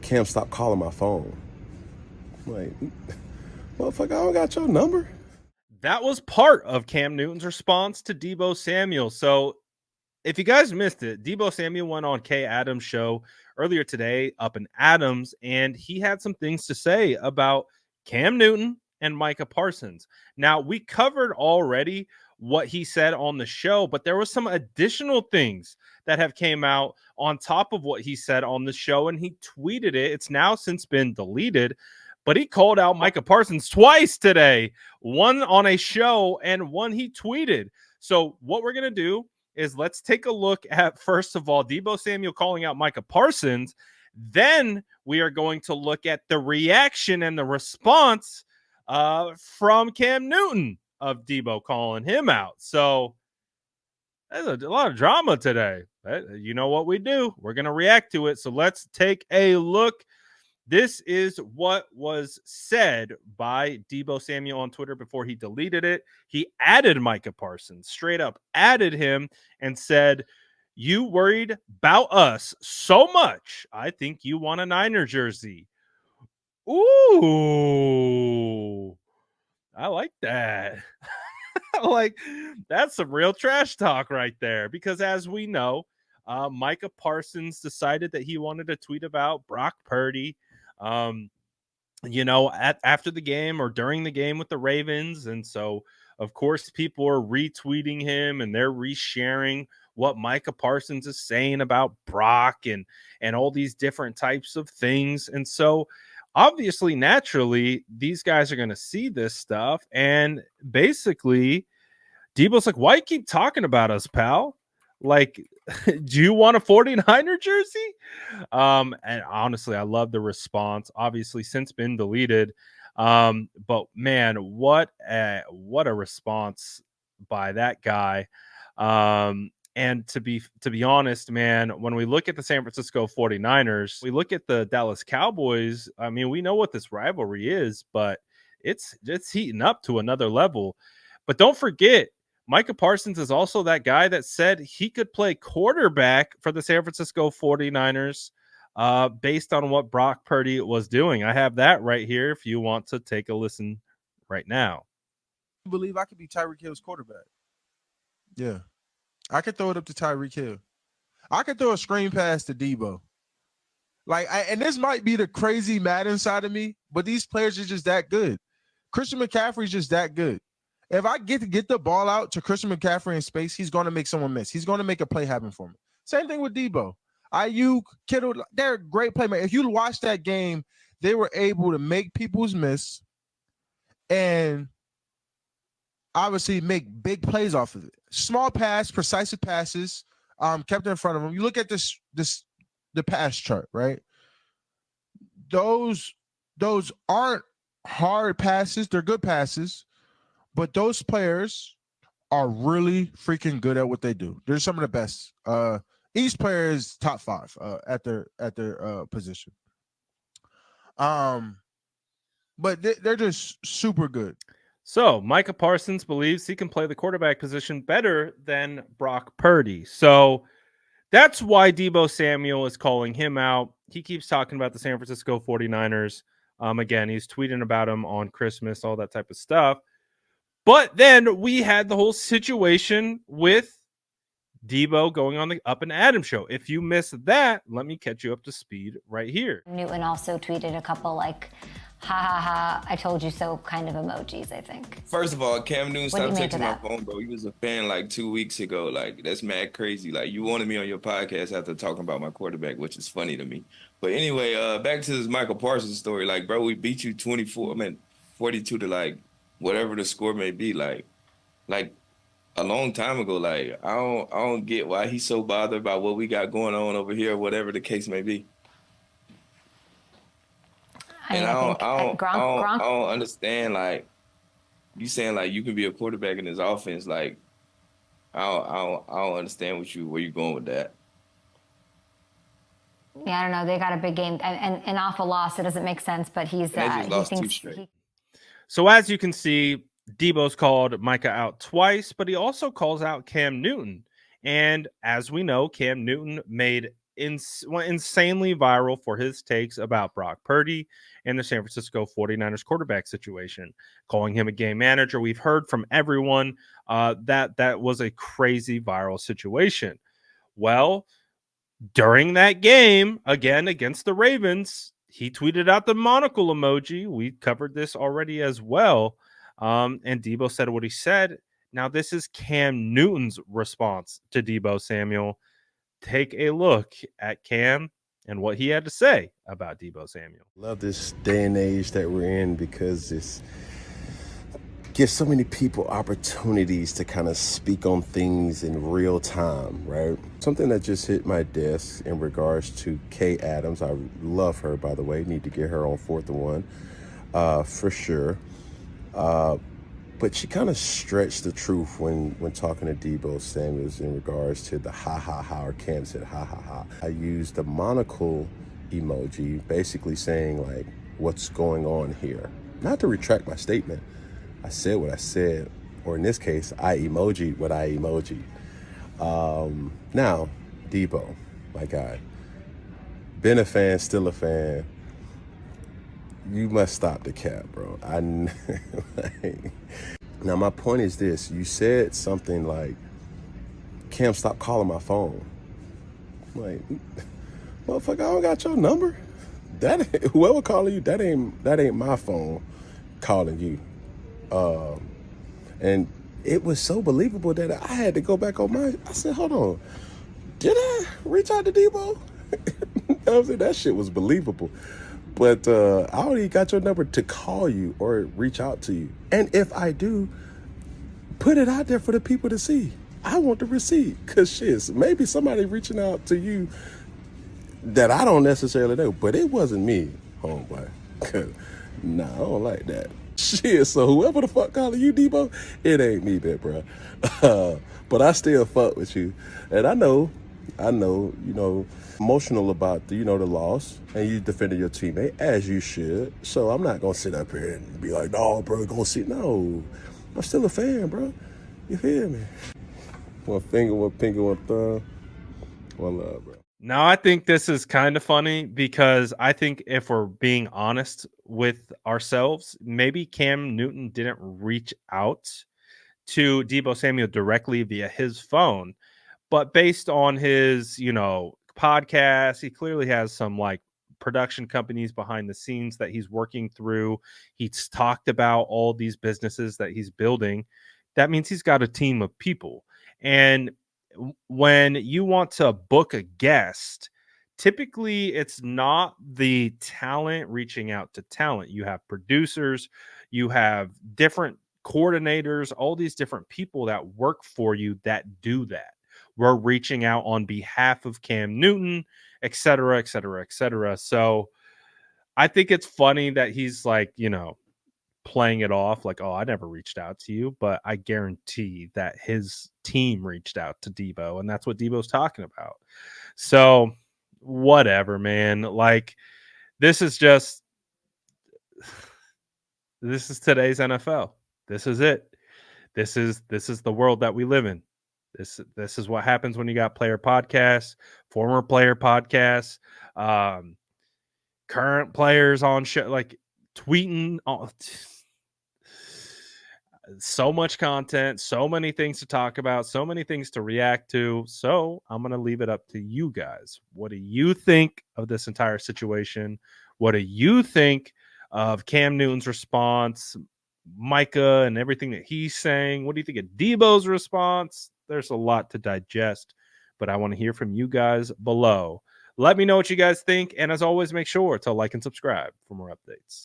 Cam, stop calling my phone. I'm like, motherfucker, I don't got your number. That was part of Cam Newton's response to Deebo Samuel. So if you guys missed it, Deebo Samuel went on Kay Adams' show earlier today up in Adams, and he had some things to say about Cam Newton and Micah Parsons. Now, we covered already what he said on the show, but there was some additional things that have came out on top of what he said on the show, and he tweeted it. It's now since been deleted, but he called out Micah Parsons twice today, one on a show and one he tweeted. So what we're going to do is let's take a look at, first of all, Deebo Samuel calling out Micah Parsons. Then we are going to look at the reaction and the response from Cam Newton of Deebo calling him out. So there's a lot of drama today. You know what we do. We're going to react to it. So let's take a look. This is what was said by Deebo Samuel on Twitter before he deleted it. He added Micah Parsons, straight up added him and said, "You worried about us so much. I think you want a Niner jersey." Ooh, I like that. Like, that's some real trash talk right there. Because as we know, Micah Parsons decided that he wanted to tweet about Brock Purdy. After the game or during the game with the Ravens. And so, of course, people are retweeting him and they're resharing what Micah Parsons is saying about Brock and all these different types of things. And so, obviously, naturally, these guys are going to see this stuff. And basically, Deebo's like, why you keep talking about us, pal? Like, do you want a 49er jersey? And honestly, I love the response. Obviously, since been deleted. But man, what a response by that guy. And to be honest, man, when we look at the San Francisco 49ers, we look at the Dallas Cowboys. I mean, we know what this rivalry is, but it's heating up to another level. But don't forget, Micah Parsons is also that guy that said he could play quarterback for the San Francisco 49ers based on what Brock Purdy was doing. I have that right here if you want to take a listen right now. I believe I could be Tyreek Hill's quarterback. Yeah. I could throw it up to Tyreek Hill. I could throw a screen pass to Deebo. And this might be the crazy Madden side of me, but these players are just that good. Christian McCaffrey's just that good. If I get the ball out to Christian McCaffrey in space, he's going to make someone miss. He's going to make a play happen for me. Same thing with Deebo. Ayuk, Kittle, they're great playmakers. If you watch that game, they were able to make people's miss and obviously make big plays off of it. Small pass, precise passes, kept in front of them. You look at the pass chart, right? Those aren't hard passes. They're good passes. But those players are really freaking good at what they do. They're some of the best. Each player is top 5 at their position. But they're just super good. So Micah Parsons believes he can play the quarterback position better than Brock Purdy. So that's why Deebo Samuel is calling him out. He keeps talking about the San Francisco 49ers. Again, he's tweeting about them on Christmas, all that type of stuff. But then we had the whole situation with Deebo going on the Up and Adams show. If you missed that, let me catch you up to speed right here. Newton also tweeted a couple ha ha ha, I told you so kind of emojis, I think. First of all, Cam Newton stopped texting my phone, bro. He was a fan like 2 weeks ago. Like, that's mad crazy. Like, you wanted me on your podcast after talking about my quarterback, which is funny to me. But anyway, back to this Michael Parsons story. Like, bro, we beat you 42 to whatever the score may be. Like a long time ago. Like, I don't get why he's so bothered about what we got going on over here, whatever the case may be. And I don't understand, like, you saying like you can be a quarterback in this offense. Like, I don't understand where you're going with that. Yeah, I don't know. They got a big game and off a loss. It doesn't make sense, but he lost thinks 2 straight. So as you can see, Deebo's called Micah out twice, but he also calls out Cam Newton. And as we know, Cam Newton made went insanely viral for his takes about Brock Purdy and the San Francisco 49ers quarterback situation, calling him a game manager. We've heard from everyone that was a crazy viral situation. Well, during that game, again against the Ravens, he tweeted out the monocle emoji. We covered this already as well. And Deebo said what he said. Now, this is Cam Newton's response to Deebo Samuel. Take a look at Cam and what he had to say about Deebo Samuel. Love this day and age that we're in because it's gives so many people opportunities to kind of speak on things in real time, right? Something that just hit my desk in regards to Kay Adams. I love her, by the way. Need to get her on 4th and 1 for sure. But she kind of stretched the truth when talking to Deebo Samuels in regards to the ha ha ha, or Cam said ha ha ha. I used the monocle emoji, basically saying like, what's going on here? Not to retract my statement. I said what I said, or in this case, I emojied what I emojied. Now, Deebo, my guy, been a fan, still a fan. You must stop the cap, bro. Now, my point is this. You said something like, Cam, stop calling my phone. I'm like, motherfucker, I don't got your number. Whoever calling you, that ain't my phone calling you. And it was so believable that I had to go back on I said, hold on, did I reach out to Deebo? I was like, that shit was believable. But I already got your number to call you or reach out to you. And if I do, put it out there for the people to see. I want the receipt, because shit, maybe somebody reaching out to you that I don't necessarily know, but it wasn't me, homeboy. Nah, I don't like that. Shit, so whoever the fuck calling you, Deebo, it ain't me, that bro. But I still fuck with you, and I know, emotional about the loss, and you defended your teammate as you should. So I'm not gonna sit up here and be like, no, bro, go see. No, I'm still a fan, bro. You feel me? One finger, one pinky, one thumb, one love, bro. Now, I think this is kind of funny because I think if we're being honest with ourselves, maybe Cam Newton didn't reach out to Deebo Samuel directly via his phone, but based on his, podcast, he clearly has some like production companies behind the scenes that he's working through. He's talked about all these businesses that he's building. That means he's got a team of people. And when you want to book a guest, typically it's not the talent reaching out to talent. You have producers, you have different coordinators, all these different people that work for you that do that. We're reaching out on behalf of Cam Newton, et cetera, et cetera, et cetera. So I think it's funny that he's like, playing it off like, oh, I never reached out to you, but I guarantee that his team reached out to Deebo, and that's what Deebo's talking about. So whatever, man. Like, this is today's NFL. This is it. This is the world that we live in. This is what happens when you got player podcasts, former player podcasts, current players on show, like tweeting. So much content, so many things to talk about, so many things to react to. So I'm going to leave it up to you guys. What do you think of this entire situation? What do you think of Cam Newton's response, Micah, and everything that he's saying? What do you think of Deebo's response? There's a lot to digest, but I want to hear from you guys below. Let me know what you guys think. And as always, make sure to like and subscribe for more updates.